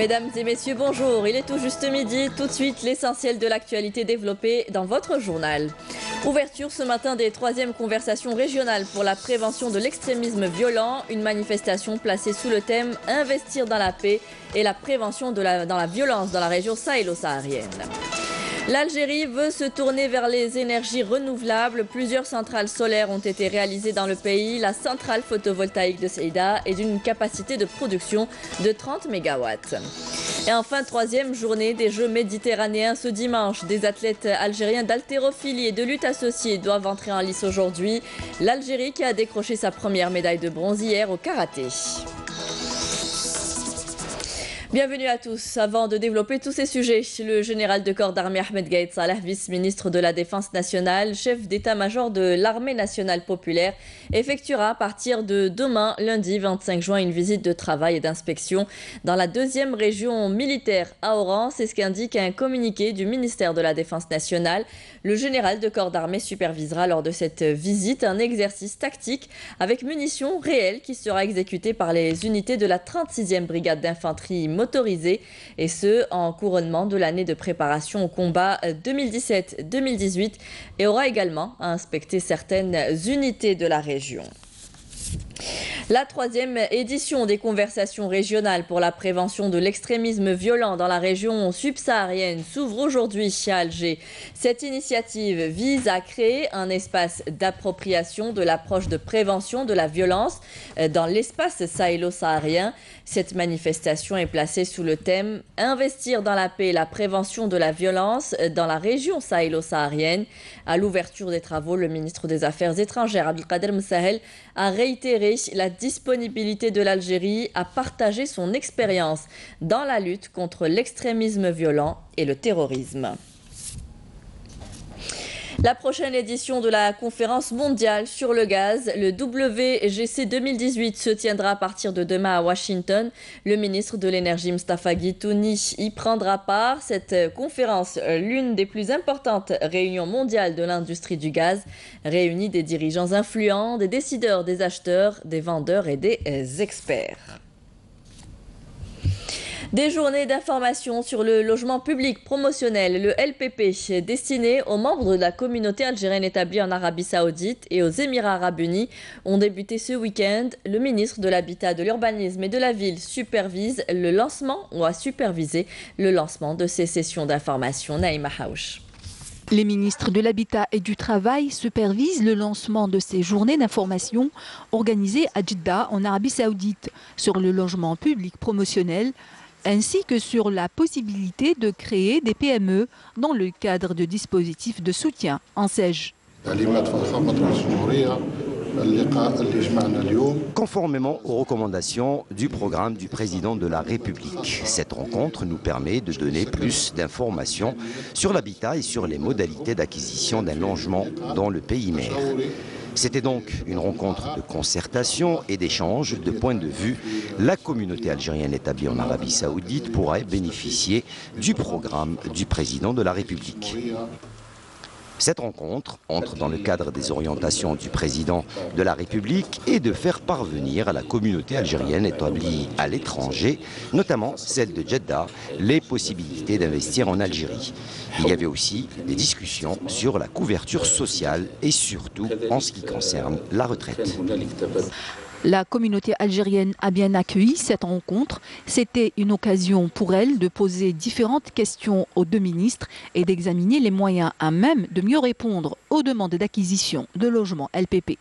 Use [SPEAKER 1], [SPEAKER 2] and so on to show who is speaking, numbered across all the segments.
[SPEAKER 1] Mesdames et messieurs, bonjour. Il est tout juste midi. Tout de suite, l'essentiel de l'actualité développée dans votre journal. Ouverture ce matin des 3e conversations régionales pour la prévention de l'extrémisme violent. Une manifestation placée sous le thème « Investir dans la paix et la prévention dans la violence dans la région sahélo-saharienne ». L'Algérie veut se tourner vers les énergies renouvelables. Plusieurs centrales solaires ont été réalisées dans le pays. La centrale photovoltaïque de Ceuta est d'une capacité de production de 30 MW. Et enfin, 3e journée des Jeux méditerranéens ce dimanche. Des athlètes algériens d'haltérophilie et de lutte associée doivent entrer en lice aujourd'hui. L'Algérie qui a décroché sa première médaille de bronze hier au karaté. Bienvenue à tous. Avant de développer tous ces sujets, le général de corps d'armée Ahmed Gaïd Salah, vice-ministre de la Défense nationale, chef d'état-major de l'armée nationale populaire, effectuera à partir de demain, lundi 25 juin, une visite de travail et d'inspection dans la 2e région militaire à Oran. C'est ce qu'indique un communiqué du ministère de la Défense nationale. Le général de corps d'armée supervisera lors de cette visite un exercice tactique avec munitions réelles qui sera exécuté par les unités de la 36e brigade d'infanterie motorisée, et ce en couronnement de l'année de préparation au combat 2017-2018, et aura également à inspecter certaines unités de la région. La 3e édition des conversations régionales pour la prévention de l'extrémisme violent dans la région subsaharienne s'ouvre aujourd'hui à Alger. Cette initiative vise à créer un espace d'appropriation de l'approche de prévention de la violence dans l'espace sahélo-saharien. Cette manifestation est placée sous le thème « Investir dans la paix et la prévention de la violence dans la région sahélo-saharienne ». À l'ouverture des travaux, le ministre des Affaires étrangères, Abdelkader Msahel, a réitéré la disponibilité de l'Algérie à partager son expérience dans la lutte contre l'extrémisme violent et le terrorisme. La prochaine édition de la conférence mondiale sur le gaz, le WGC 2018, se tiendra à partir de demain à Washington. Le ministre de l'Énergie, Mustafa Guitouni, y prendra part. Cette conférence, l'une des plus importantes réunions mondiales de l'industrie du gaz, réunit des dirigeants influents, des décideurs, des acheteurs, des vendeurs et des experts. Des journées d'information sur le logement public promotionnel, le LPP, destiné aux membres de la communauté algérienne établie en Arabie Saoudite et aux Émirats Arabes Unis, ont débuté ce week-end. Le ministre de l'Habitat, de l'Urbanisme et de la Ville supervise le lancement ou a supervisé le lancement de ces sessions d'information. Naïma Haouch.
[SPEAKER 2] Les ministres de l'Habitat et du Travail supervisent le lancement de ces journées d'information organisées à Jeddah, en Arabie Saoudite, sur le logement public promotionnel, ainsi que sur la possibilité de créer des PME dans le cadre de dispositifs de soutien en SEJ.
[SPEAKER 3] Conformément aux recommandations du programme du président de la République, cette rencontre nous permet de donner plus d'informations sur l'habitat et sur les modalités d'acquisition d'un logement dans le pays mère. C'était donc une rencontre de concertation et d'échange de points de vue. La communauté algérienne établie en Arabie Saoudite pourrait bénéficier du programme du président de la République. Cette rencontre entre dans le cadre des orientations du président de la République et de faire parvenir à la communauté algérienne établie à l'étranger, notamment celle de Jeddah, les possibilités d'investir en Algérie. Il y avait aussi des discussions sur la couverture sociale et surtout en ce qui concerne la retraite.
[SPEAKER 2] La communauté algérienne a bien accueilli cette rencontre. C'était une occasion pour elle de poser différentes questions aux deux ministres et d'examiner les moyens à même de mieux répondre aux demandes d'acquisition de logements LPP.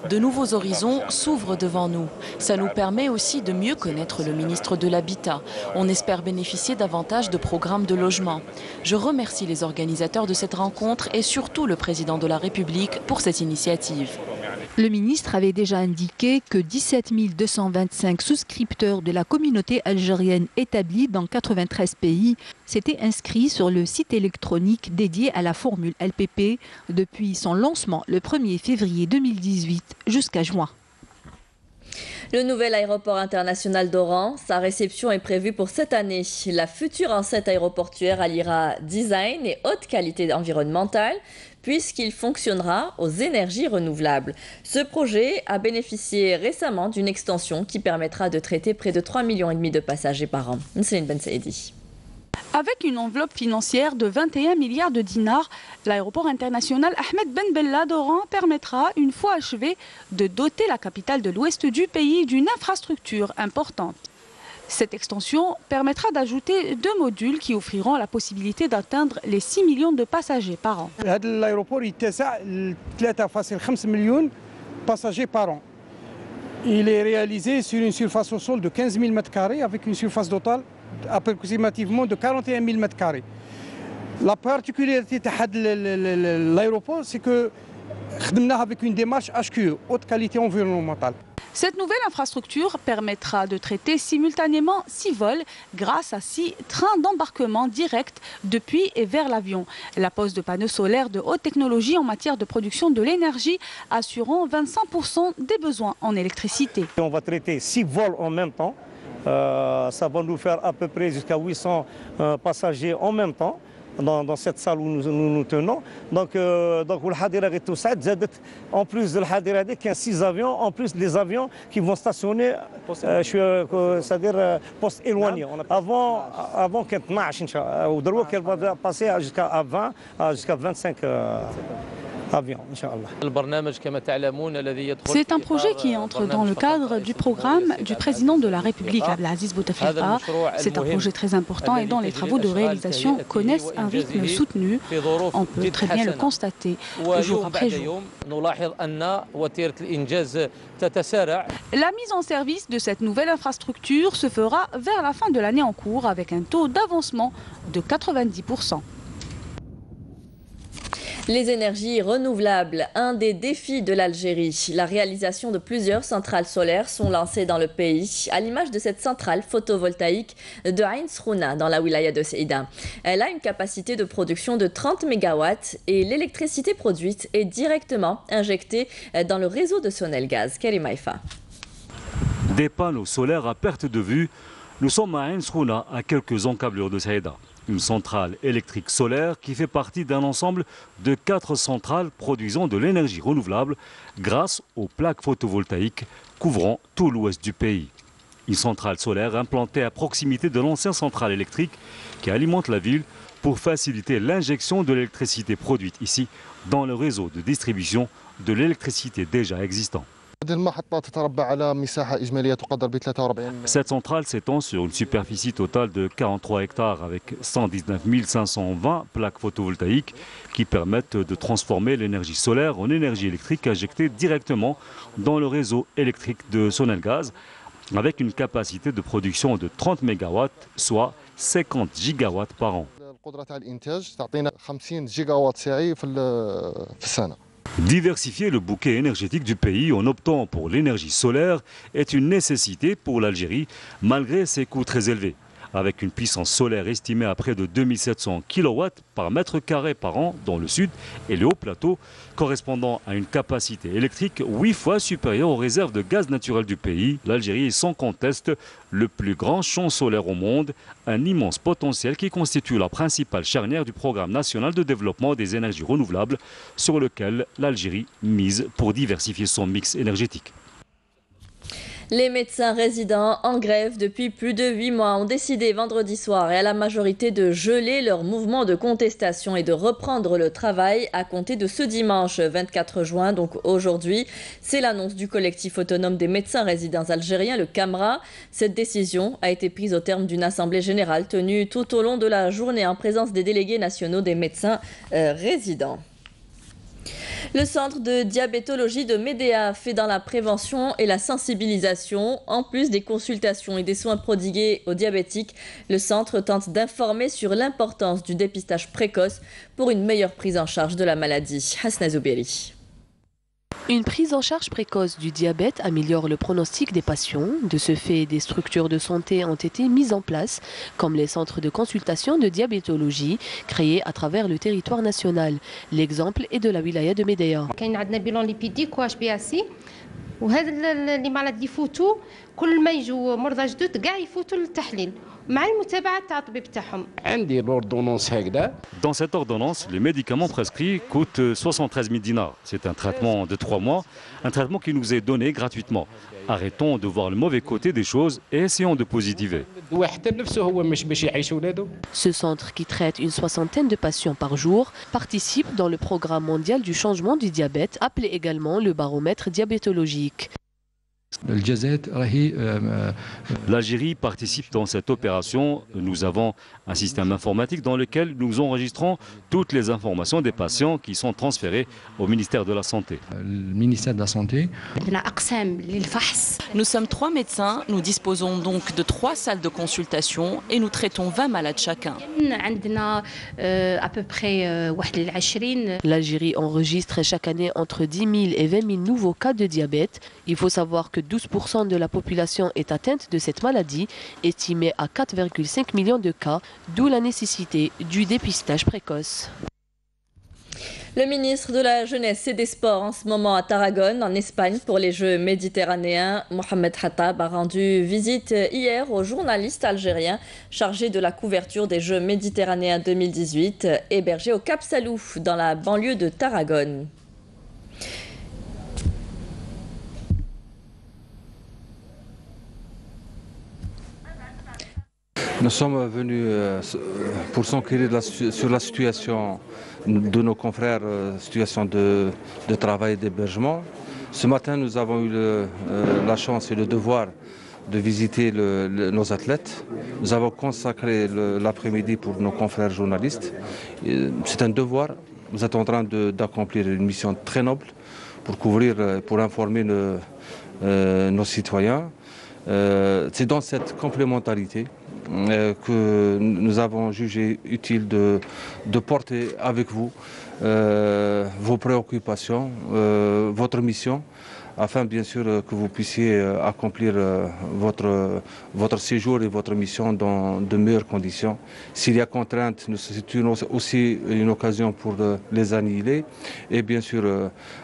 [SPEAKER 4] De nouveaux horizons s'ouvrent devant nous. Ça nous permet aussi de mieux connaître le ministre de l'Habitat. On espère bénéficier davantage de programmes de logement. Je remercie les organisateurs de cette rencontre et surtout le président de la République pour cette initiative.
[SPEAKER 2] Le ministre avait déjà indiqué que 17 225 souscripteurs de la communauté algérienne établie dans 93 pays s'étaient inscrits sur le site électronique dédié à la formule LPP depuis son lancement le 1er février 2018 jusqu'à juin.
[SPEAKER 1] Le nouvel aéroport international d'Oran, sa réception est prévue pour cette année. La future enceinte aéroportuaire alliera design et haute qualité environnementale puisqu'il fonctionnera aux énergies renouvelables. Ce projet a bénéficié récemment d'une extension qui permettra de traiter près de 3,5 millions de passagers par an. Céline Ben Saïdi.
[SPEAKER 2] Avec une enveloppe financière de 21 milliards de dinars, l'aéroport international Ahmed Ben Bella d'Oran permettra, une fois achevé, de doter la capitale de l'ouest du pays d'une infrastructure importante. Cette extension permettra d'ajouter 2 modules qui offriront la possibilité d'atteindre les 6 millions de passagers par an.
[SPEAKER 5] L'aéroport يتسع 3,5 millions de passagers par an. Il est réalisé sur une surface au sol de 15 000 m² avec une surface totale approximativement de 41 000 m². La particularité de l'aéroport, c'est que nous avons avec une démarche HQE, haute qualité environnementale.
[SPEAKER 2] Cette nouvelle infrastructure permettra de traiter simultanément 6 vols grâce à 6 trains d'embarquement direct depuis et vers l'avion. La pose de panneaux solaires de haute technologie en matière de production de l'énergie assurant 25% des besoins en électricité.
[SPEAKER 6] On va traiter 6 vols en même temps. Ça va nous faire à peu près jusqu'à 800 passagers en même temps dans cette salle où nous tenons. Donc en plus de l'Hadira, il y a 6 avions, en plus des avions qui vont stationner, c'est-à-dire poste éloigné. Avant qu'elle marche, qu'elle va passer jusqu'à 20, jusqu'à 25 avions, Inch'Allah.
[SPEAKER 2] C'est un projet qui entre dans le cadre du programme du président de la République, Abdelaziz Bouteflika. C'est un projet très important et dont les travaux de réalisation connaissent un rythme soutenu. On peut très bien le constater jour après jour. La mise en service de cette nouvelle infrastructure se fera vers la fin de l'année en cours avec un taux d'avancement de 90%.
[SPEAKER 1] Les énergies renouvelables, un des défis de l'Algérie. La réalisation de plusieurs centrales solaires sont lancées dans le pays, à l'image de cette centrale photovoltaïque de Ain Srouna, dans la wilaya de Saïda. Elle a une capacité de production de 30 MW et l'électricité produite est directement injectée dans le réseau de Sonelgaz. Karim Haïfa.
[SPEAKER 7] Des panneaux solaires à perte de vue. Nous sommes à Ain Srouna, à quelques encablures de Saïda. Une centrale électrique solaire qui fait partie d'un ensemble de 4 centrales produisant de l'énergie renouvelable grâce aux plaques photovoltaïques couvrant tout l'ouest du pays. Une centrale solaire implantée à proximité de l'ancienne centrale électrique qui alimente la ville pour faciliter l'injection de l'électricité produite ici dans le réseau de distribution de l'électricité déjà existant. Cette centrale s'étend sur une superficie totale de 43 hectares avec 119 520 plaques photovoltaïques qui permettent de transformer l'énergie solaire en énergie électrique injectée directement dans le réseau électrique de Sonelgaz avec une capacité de production de 30 MW, soit 50 gigawatts par an. Diversifier le bouquet énergétique du pays en optant pour l'énergie solaire est une nécessité pour l'Algérie malgré ses coûts très élevés. Avec une puissance solaire estimée à près de 2700 kW par mètre carré par an dans le sud et le haut plateau, correspondant à une capacité électrique 8 fois supérieure aux réserves de gaz naturel du pays, l'Algérie est sans conteste le plus grand champ solaire au monde, un immense potentiel qui constitue la principale charnière du programme national de développement des énergies renouvelables sur lequel l'Algérie mise pour diversifier son mix énergétique.
[SPEAKER 1] Les médecins résidents en grève depuis plus de 8 mois ont décidé vendredi soir et à la majorité de geler leur mouvement de contestation et de reprendre le travail à compter de ce dimanche 24 juin, donc aujourd'hui. C'est l'annonce du collectif autonome des médecins résidents algériens, le CAMRA. Cette décision a été prise au terme d'une assemblée générale tenue tout au long de la journée en présence des délégués nationaux des médecins résidents. Le centre de diabétologie de Médéa fait dans la prévention et la sensibilisation. En plus des consultations et des soins prodigués aux diabétiques, le centre tente d'informer sur l'importance du dépistage précoce pour une meilleure prise en charge de la maladie. Hasna Zouberi.
[SPEAKER 8] Une prise en charge précoce du diabète améliore le pronostic des patients. De ce fait, des structures de santé ont été mises en place, comme les centres de consultation de diabétologie créés à travers le territoire national. L'exemple est de la wilaya de Médéa.
[SPEAKER 9] وهذا اللي مرض يفوتوا كل ما يجوا مرضى جدد كاع يفوتوا للتحليل مع المتابعه تاع الطبيب تاعهم.
[SPEAKER 10] عندي l'ordonnance هكذا.
[SPEAKER 7] Dans cette ordonnance, les médicaments prescrits coûtent 73 000 dinars. C'est un traitement de 3 mois, un traitement qui nous est donné gratuitement. Arrêtons de voir le mauvais côté des choses et essayons de positiver.
[SPEAKER 8] Ce centre, qui traite une soixantaine de patients par jour, participe dans le programme mondial du changement du diabète, appelé également le baromètre diabétologique.
[SPEAKER 7] L'Algérie participe dans cette opération. Nous avons un système informatique dans lequel nous enregistrons toutes les informations des patients qui sont transférés au ministère de la Santé.
[SPEAKER 11] Le ministère de la Santé.
[SPEAKER 4] Nous sommes 3 médecins, nous disposons donc de 3 salles de consultation et nous traitons 20 malades chacun.
[SPEAKER 8] L'Algérie enregistre chaque année entre 10 000 et 20 000 nouveaux cas de diabète. Il faut savoir que 12% de la population est atteinte de cette maladie, estimée à 4,5 millions de cas, d'où la nécessité du dépistage précoce.
[SPEAKER 1] Le ministre de la Jeunesse et des Sports en ce moment à Tarragone, en Espagne, pour les Jeux méditerranéens. Mohamed Khattab a rendu visite hier aux journalistes algériens chargés de la couverture des Jeux méditerranéens 2018, hébergés au Cap Salou, dans la banlieue de Tarragone.
[SPEAKER 11] Nous sommes venus pour s'enquérir sur la situation de nos confrères, situation de travail et d'hébergement. Ce matin, nous avons eu la chance et le devoir de visiter nos athlètes. Nous avons consacré l'après-midi pour nos confrères journalistes. C'est un devoir. Nous êtes en train d'accomplir une mission très noble pour couvrir, pour informer nos citoyens. C'est dans cette complémentarité que nous avons jugé utile de porter avec vous vos préoccupations, votre mission, afin bien sûr que vous puissiez accomplir votre séjour et votre mission dans de meilleures conditions. S'il y a contrainte, c'est aussi une occasion pour les annihiler. Et bien sûr,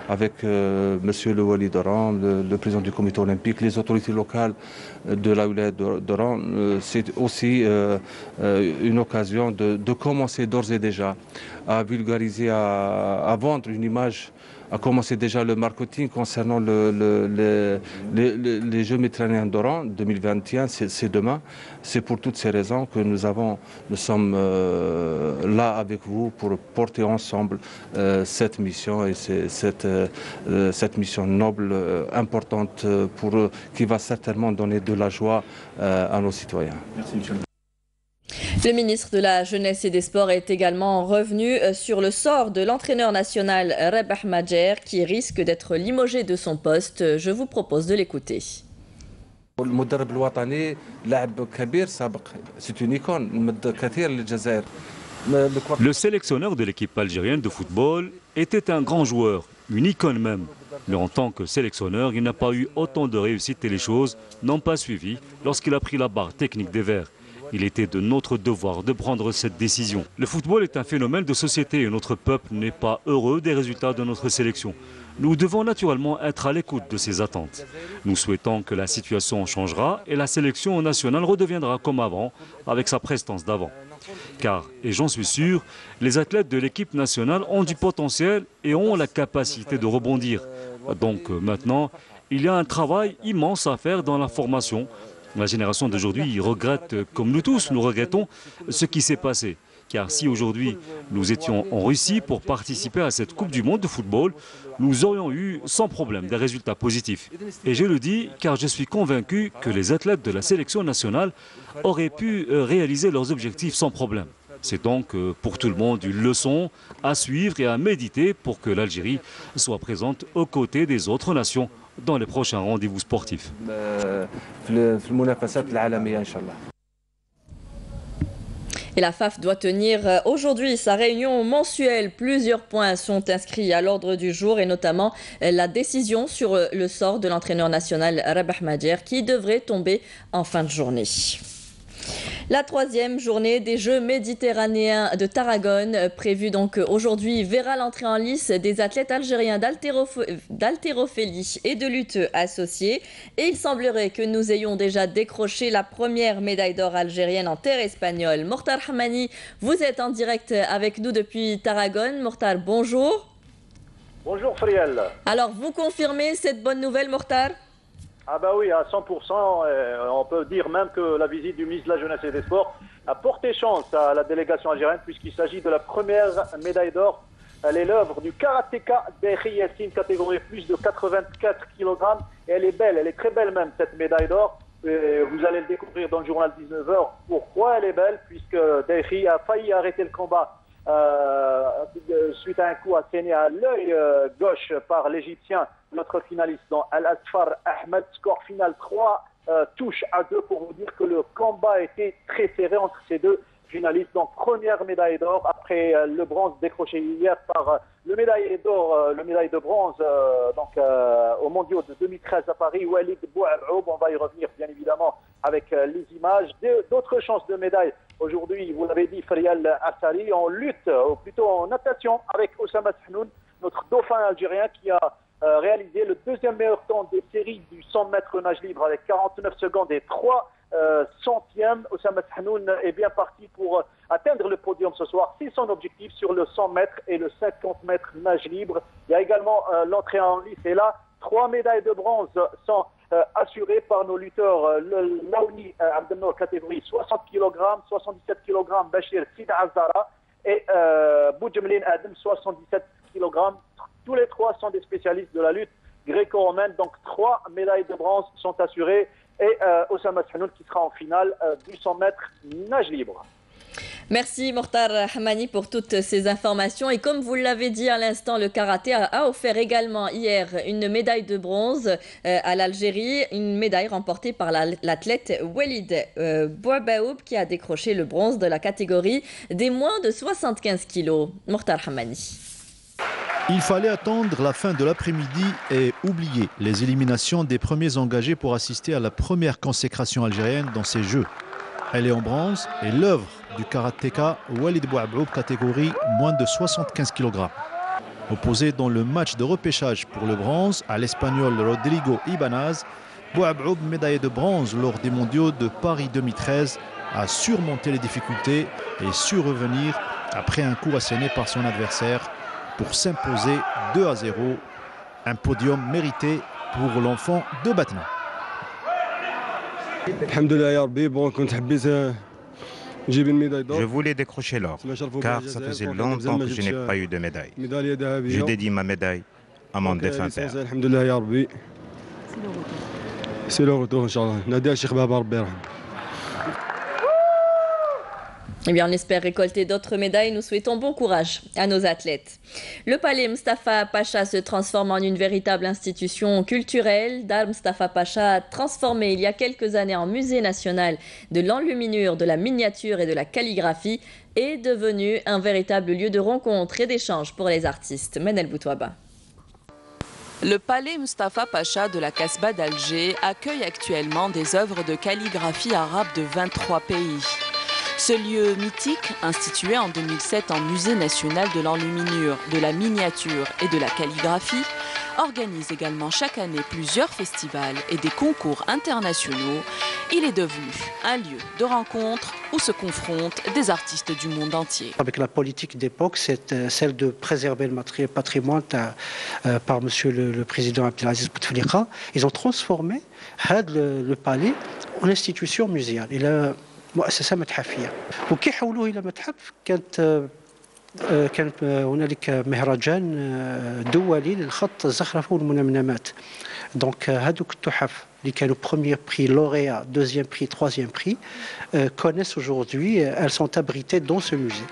[SPEAKER 11] avec Monsieur le Wali d'Oran, le président du comité olympique, les autorités locales de la Wilaya d'Oran, c'est aussi une occasion de commencer d'ores et déjà à vulgariser, à vendre une image, a commencé déjà le marketing concernant les Jeux méditerranéens d'Oran 2021, c'est demain. C'est pour toutes ces raisons que nous sommes là avec vous pour porter ensemble cette mission et cette mission noble, importante, qui va certainement donner de la joie à nos citoyens. Merci, monsieur.
[SPEAKER 1] Le ministre de la Jeunesse et des Sports est également revenu sur le sort de l'entraîneur national Rabah Madjer qui risque d'être limogé de son poste. Je vous propose de l'écouter.
[SPEAKER 7] Le sélectionneur de l'équipe algérienne de football était un grand joueur, une icône même. Mais en tant que sélectionneur, il n'a pas eu autant de réussite et les choses n'ont pas suivi lorsqu'il a pris la barre technique des Verts. Il était de notre devoir de prendre cette décision. Le football est un phénomène de société et notre peuple n'est pas heureux des résultats de notre sélection. Nous devons naturellement être à l'écoute de ces attentes. Nous souhaitons que la situation changera et la sélection nationale redeviendra comme avant, avec sa prestance d'avant. Car, et j'en suis sûr, les athlètes de l'équipe nationale ont du potentiel et ont la capacité de rebondir. Donc maintenant, il y a un travail immense à faire dans la formation. La génération d'aujourd'hui regrette, comme nous tous, nous regrettons ce qui s'est passé. Car si aujourd'hui nous étions en Russie pour participer à cette Coupe du Monde de football, nous aurions eu sans problème des résultats positifs. Et je le dis car je suis convaincu que les athlètes de la sélection nationale auraient pu réaliser leurs objectifs sans problème. C'est donc pour tout le monde une leçon à suivre et à méditer pour que l'Algérie soit présente aux côtés des autres nations dans les prochains rendez-vous sportifs.
[SPEAKER 1] Et la FAF doit tenir aujourd'hui sa réunion mensuelle. Plusieurs points sont inscrits à l'ordre du jour et notamment la décision sur le sort de l'entraîneur national Rabah Madjer qui devrait tomber en fin de journée. La troisième journée des Jeux méditerranéens de Tarragone, prévue donc aujourd'hui, verra l'entrée en lice des athlètes algériens d'haltérophilie et de lutte associée. Et il semblerait que nous ayons déjà décroché la première médaille d'or algérienne en terre espagnole. Mortar Hamani, vous êtes en direct avec nous depuis Tarragone. Mortar, bonjour.
[SPEAKER 12] Bonjour Friel.
[SPEAKER 1] Alors, vous confirmez cette bonne nouvelle, Mortar ?
[SPEAKER 12] Ah bah oui, à 100%, on peut dire même que la visite du ministre de la Jeunesse et des Sports a porté chance à la délégation algérienne puisqu'il s'agit de la première médaille d'or. Elle est l'œuvre du karatéka Daïri Yassine, catégorie plus de 84 kg. Et elle est belle, elle est très belle même, cette médaille d'or. Vous allez le découvrir dans le journal 19h. Pourquoi elle est belle? Puisque Daïri a failli arrêter le combat suite à un coup asséné à l'œil gauche par l'Égyptien, notre finaliste dans Al-Asfar Ahmed. Score final 3 touches à 2 pour vous dire que le combat était très serré entre ces deux finalistes. Donc première médaille d'or après le bronze décroché hier par le médaille de bronze aux mondiaux de 2013 à Paris, Walid Bouaboub. On va y revenir bien évidemment avec les images. D'autres chances de médaille aujourd'hui, vous l'avez dit, Friel Assari, en lutte, ou plutôt en natation avec Oussama Tahnoun, notre dauphin algérien qui a réalisé le deuxième meilleur temps des séries du 100 mètres nage libre avec 49 secondes et 3 centièmes. Oussama Tahnoun est bien parti pour atteindre le podium ce soir. C'est son objectif sur le 100 mètres et le 50 mètres nage libre. Il y a également l'entrée en lice. Et là, 3 médailles de bronze sont assurées par nos lutteurs. Le Laouni Abdelnour, catégorie 60 kg, 77 kg, Bachir Sida Azara et Boudjemlin Adem, 77 kg. Tous les trois sont des spécialistes de la lutte gréco-romaine. Donc 3 médailles de bronze sont assurées. Et Oussama Tahnoun qui sera en finale du 100 mètres nage libre.
[SPEAKER 1] Merci Mortar Hamani pour toutes ces informations. Et comme vous l'avez dit à l'instant, le karaté a offert également hier une médaille de bronze à l'Algérie. Une médaille remportée par l'athlète Walid Bouaboub qui a décroché le bronze de la catégorie des moins de 75 kilos. Mortar Hamani.
[SPEAKER 13] Il fallait attendre la fin de l'après-midi et oublier les éliminations des premiers engagés pour assister à la première consécration algérienne dans ces Jeux. Elle est en bronze et l'œuvre du karatéka Walid Bouaboub, catégorie moins de 75 kg. Opposé dans le match de repêchage pour le bronze à l'Espagnol Rodrigo Ibanaz, Bouaboub, médaillé de bronze lors des mondiaux de Paris 2013, a surmonté les difficultés et su revenir après un coup asséné par son adversaire pour s'imposer 2-0, un podium mérité pour l'enfant de Batna.
[SPEAKER 14] Je voulais décrocher l'or, car ça faisait longtemps que je n'ai pas eu de médaille. Je dédie ma médaille à mon défunt père.
[SPEAKER 15] C'est le retour, Inch'Allah.
[SPEAKER 1] Eh bien, on espère récolter d'autres médailles. Nous souhaitons bon courage à nos athlètes. Le palais Mustapha Pacha se transforme en une véritable institution culturelle. Dar Mustapha Pacha, transformé il y a quelques années en musée national de l'enluminure, de la miniature et de la calligraphie, est devenu un véritable lieu de rencontre et d'échange pour les artistes. Menel Boutouaba.
[SPEAKER 4] Le palais Mustapha Pacha de la Casbah d'Alger accueille actuellement des œuvres de calligraphie arabe de 23 pays. Ce lieu mythique, institué en 2007 en musée national de l'enluminure, de la miniature et de la calligraphie, organise également chaque année plusieurs festivals et des concours internationaux. Il est devenu un lieu de rencontre où se confrontent des artistes du monde entier.
[SPEAKER 16] Avec la politique d'époque, c'est celle de préserver le patrimoine par monsieur le président Abdelaziz Bouteflika. Ils ont transformé le palais en institution muséale. مؤسسة متحفية وكي حولوه إلى متحف كان هنالك مهرجان دولي للخط الزخرفة والمنمنمات دونك هذوك التحف اللي كانوا premier prix lauréat, deuxième prix, troisième prix connaissent aujourd'hui, elles sont abritées dans ce musée.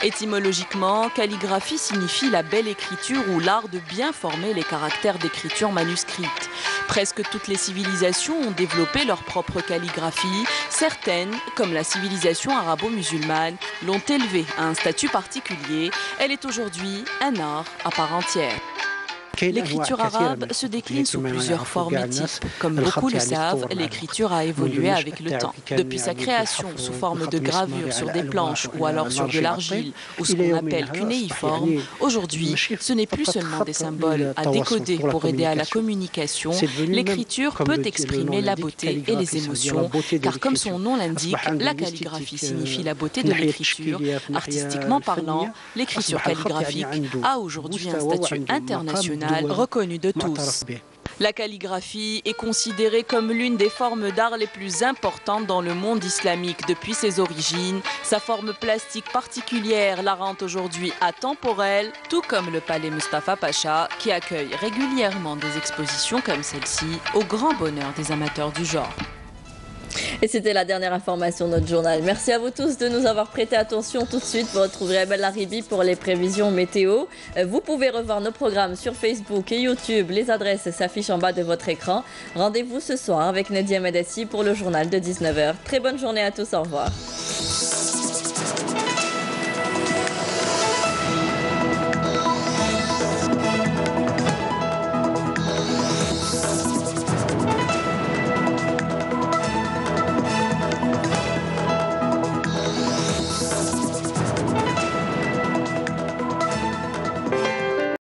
[SPEAKER 4] Étymologiquement, calligraphie signifie la belle écriture ou l'art de bien former les caractères d'écriture manuscrite. Presque toutes les civilisations ont développé leur propre calligraphie. Certaines, comme la civilisation arabo-musulmane, l'ont élevée à un statut particulier. Elle est aujourd'hui un art à part entière. L'écriture arabe se décline sous plusieurs formes et types. Comme beaucoup le savent, l'écriture a évolué avec le temps. Depuis sa création sous forme de gravure sur des planches ou alors sur de l'argile ou ce qu'on appelle cunéiforme, aujourd'hui, ce n'est plus seulement des symboles à décoder pour aider à la communication. L'écriture peut exprimer la beauté et les émotions, car comme son nom l'indique, la calligraphie signifie la beauté de l'écriture. Artistiquement parlant, l'écriture calligraphique a aujourd'hui un statut international reconnu de tous. La calligraphie est considérée comme l'une des formes d'art les plus importantes dans le monde islamique depuis ses origines. Sa forme plastique particulière la rend aujourd'hui atemporelle, tout comme le palais Mustapha Pacha, qui accueille régulièrement des expositions comme celle-ci, au grand bonheur des amateurs du genre.
[SPEAKER 1] Et c'était la dernière information de notre journal. Merci à vous tous de nous avoir prêté attention. Tout de suite, vous retrouverez Abel Laribi pour les prévisions météo. Vous pouvez revoir nos programmes sur Facebook et YouTube. Les adresses s'affichent en bas de votre écran. Rendez-vous ce soir avec Nadia Medessi pour le journal de 19h. Très bonne journée à tous. Au revoir.